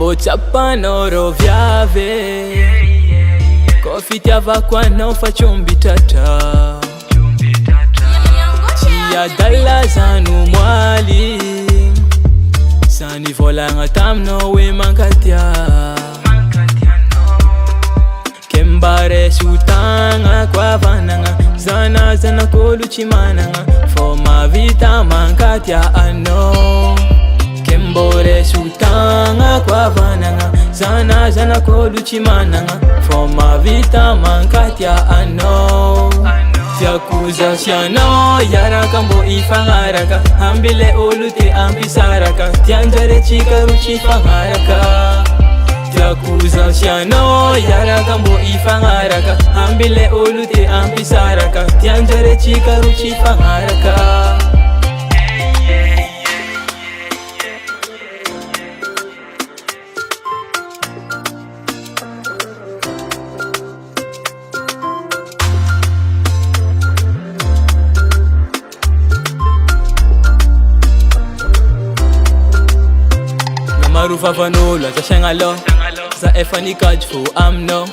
Kambo chapanoro vyave Kofitiava kwa nofa chumbi tata Ya dala zanu mwali Sani volanga tamno we mankatia Kembare sutanga kwa vananga Zana zana koluchi mananga Foma vita mankatia ano Kembore sutanga kwa vananga Zana zana koluchi mananga Foma vita mankatia ano Yakuza siano yara kambo ifangaraka Hambile olute ampisaraka Tianjare chika ruchi fangaraka Yakuza siano yara kambo ifangaraka Hambile olute ampisaraka Tianjare chika ruchi fangaraka Marufa vanolo, za shangalo Za efani kajfu amno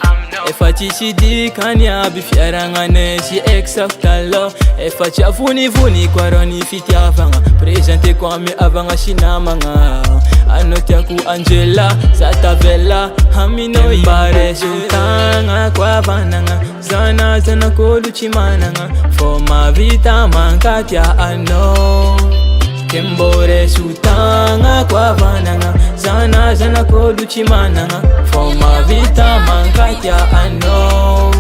Efa chichidi kanya bifiarangane Si exaftalo Efa chafuni vuni kwa roni fiti avanga Presente kwa me avanga shinamanga Anotia ku Angela, Zata Vela Hamino ibare sultanga kwa vananga Zana zana koluchi mananga Foma vita mankatia ano Kembore sutanga kwa vananga Zana zana koluchi mananga Foma vita mankatia ano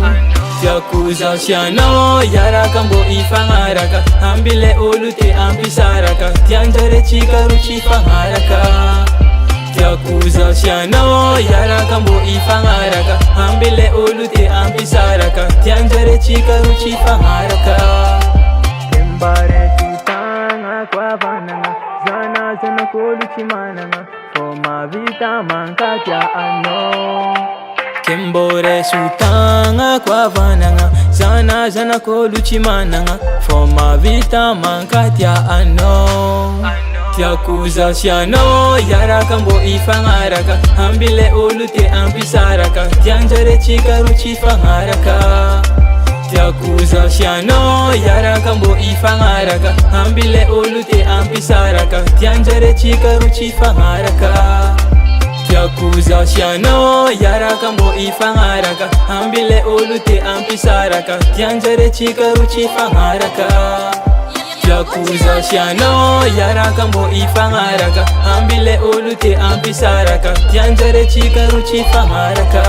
Yakuza siano yara kambo ifangaraka Hambile olute ampisaraka Tianjare chika ruchi fangaraka Yakuza siano yara kambo ifangaraka Hambile olute ampisaraka Tianjare chika ruchi fangaraka Kembare sutanga kwa vananga Zana zana koluchi mananga Foma vita mankatia ano Kembore sutanga kwa vananga Zana zana koluchi mananga Foma vita mankatia ano Yakuza siano yara kambo ifangaraka Hambile olute ampisaraka Tianjare chika ruchi fangaraka Yakuza siano yara kambo ifangaraka Hambile olute ampisaraka Tianjare chika ruchi fangaraka Yakuza siano yara kambo ifangaraka Hambile olute ampisaraka Tianjare chika ruchi fangaraka Yakuza siano yara kambo ifangaraka Hambile olute ampisaraka Tianjare chika ruchi fangaraka